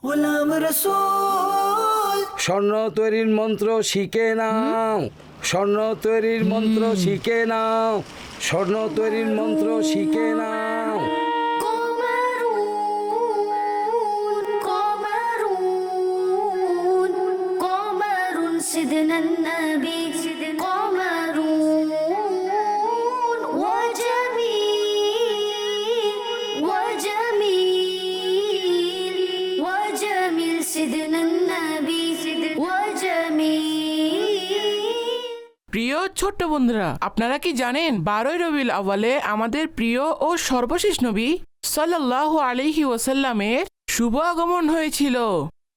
গোলাম রসুল। স্বর্ণ তৈরির মন্ত্র শিখে নাও, স্বর্ণ তৈরির মন্ত্র শিখে নাও, স্বর্ণ তৈরির মন্ত্র শিখে নাও। سيدنا النبي قمرون وجميل سيدنا النبي وجميل। প্রিয় ছোট্ট বন্ধুরা, আপনারা কি জানেন 12 রবিউল আউয়ালে আমাদের প্রিয় ও সর্বশেষ নবী সাল্লাল্লাহু আলাইহি ওয়াসাল্লামের শুভ আগমন হয়েছিল।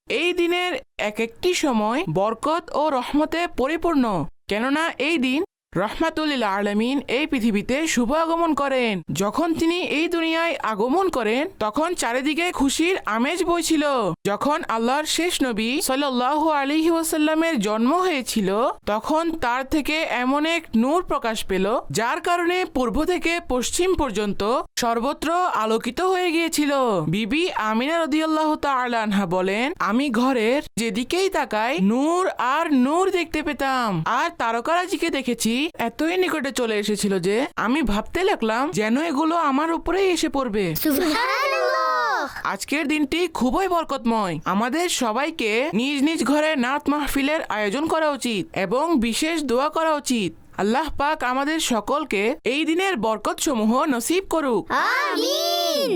এই দিনের এক একটি সময় বরকত ও রহমতে পরিপূর্ণ, কেননা এই দিন রহমাতুল আলামিন এই পৃথিবীতে শুভ আগমন করেন। যখন তিনি এই দুনিয়ায় আগমন করেন তখন চারিদিকে খুশির আমেজ বইছিল। যখন আল্লাহর শেষ নবী সাল্লাল্লাহু আলাইহি ওয়াসাল্লামের জন্ম হয়েছিল তখন তার থেকে এমন এক নূর প্রকাশ পেল যার কারণে পূর্ব থেকে পশ্চিম পর্যন্ত সর্বত্র আলোকিত হয়ে গিয়েছিল। বিবি আমিনা রাদিয়াল্লাহু তাআলা আনহা বলেন, আমি ঘরের যেদিকেই তাকাই নূর আর নূর দেখতে পেতাম, আর তারকারাজিকে দেখেছি এতই নিকটে চলে এসেছিল যে আমি ভাবতে লাগলাম যেন এগুলো আমার উপরেই এসে পড়বে। সুবহানাল্লাহ। আজকের দিনটি খুবই বরকতময়। আমাদের সবাইকে নিজ নিজ ঘরে নাত মাহফিলের আয়োজন করা উচিত এবং বিশেষ দোয়া করা উচিত। আল্লাহ পাক আমাদের সকলকে এই দিনের বরকত সমূহ নসিব করুক। আমিন।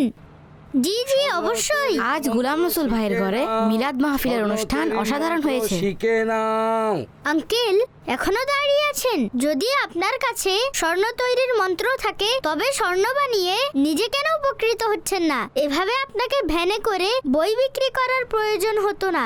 জি অবশ্যই। আজ গোলাম রসুল ভাইয়ের ঘরে মিলাদ মাহফিলের অনুষ্ঠান অসাধারণ হয়েছে। শিখে নাও। আঙ্কেল এখনো দাঁড়িয়ে আছেন? যদি আপনার কাছে স্বর্ণ তৈরির মন্ত্র থাকে তবে স্বর্ণ বানিয়ে নিজে কেন উপকৃত হচ্ছেন না? এভাবে আপনাকে ভ্যানে করে বই বিক্রি করার প্রয়োজন হতো না।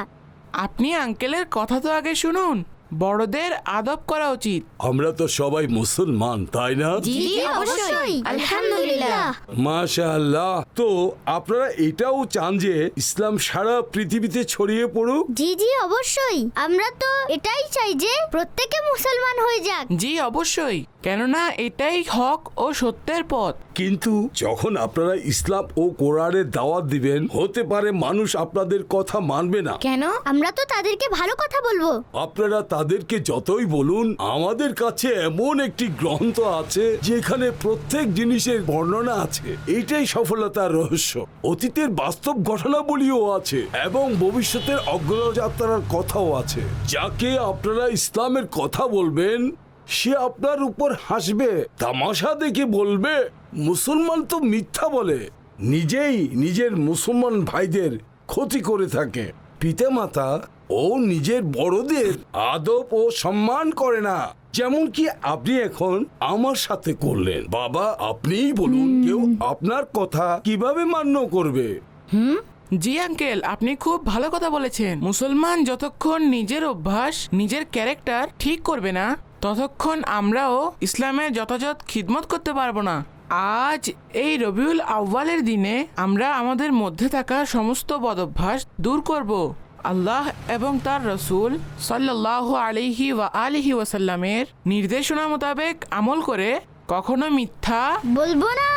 আপনি আঙ্কেলের কথা তো আগে শুনুন। বড়দের আদব করা উচিত। আমরা তো সবাই মুসলমান, তাই না? জি অবশ্যই, আলহামদুলিল্লাহ। মাশাআল্লাহ। তো আপনারা এটাও চান যে ইসলাম সারা পৃথিবীতে ছড়িয়ে পড়ুক? জি অবশ্যই। আমরা তো এটাই চাই যে প্রত্যেকে মুসলমান হয়ে যাক। জি অবশ্যই, কেননা এটাই হক ও সত্যের পথ। কিন্তু যখন আপনারা ইসলাম ও কোরআনের দাওয়াত দিবেন, হতে পারে মানুষ আপনাদের কথা মানবে না। কেন? আমরা তো তাদেরকে ভালো কথা বলবো। আপনারা তাদেরকে যতই বলুন, আমাদের কাছে এমন একটি গ্রন্থ আছে যেখানে প্রত্যেক জিনিসের বর্ণনা আছে। এটাই সফলতার রহস্য। অতীতের বাস্তব ঘটনাবলীও আছে এবং ভবিষ্যতের অগ্রযাত্রার কথাও আছে। যাকে আপনারা ইসলামের কথা বলবেন সে আপনার উপর হাসবে, তামাশা দেখে বলবে মুসলমান তো মিথ্যা বলে, নিজেই নিজের মুসলমান ভাইদের ক্ষতি করে থাকে। পিতামাতা ও নিজের বড়দের আদব ও সম্মান করে না, যেমন কি আপনি এখন আমার সাথে করলেন। বাবা, আপনিই বলুন, কেউ আপনার কথা কিভাবে মান্য করবে? জি আঙ্কেল, আপনি খুব ভালো কথা বলেছেন। মুসলমান যতক্ষণ নিজের অভ্যাস, নিজের ক্যারেক্টার ঠিক করবে না ততক্ষণ আমরাও ইসলামের যথাযথ খিদমত করতে পারবো না। আজ এই রবিউল আউয়ালের দিনে আমরা আমাদের মধ্যে থাকা সমস্ত বদভ্যাস দূর করব। আল্লাহ এবং তার রসুল সাল্লাল্লাহু আলাইহি ওয়াসাল্লামের নির্দেশনা মোতাবেক আমল করে কখনো মিথ্যা বলবো না,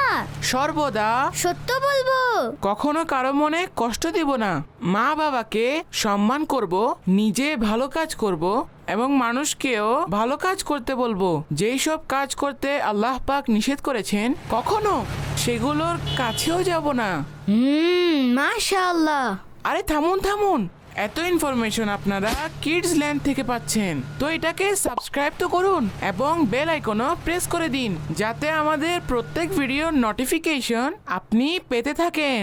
সর্বদা সত্য বলবো। কখনো কারো মনে কষ্ট দিব না। মা বাবাকে সম্মান করব, নিজে ভালো কাজ করব এবং মানুষকেও ভালো কাজ করতে বলবো। যেই সব কাজ করতে আল্লাহ পাক নিষেধ করেছেন কখনো সেগুলোর কাছেও যাব না। মাশাআল্লাহ। আরে থামুন, এত ইনফরমেশন আপনারা কিডস ল্যান্ড থেকে পাচ্ছেন, তো এটাকে সাবস্ক্রাইব তো করুন এবং বেল আইকনও প্রেস করে দিন যাতে আমাদের প্রত্যেক ভিডিওর নোটিফিকেশন আপনি পেতে থাকেন।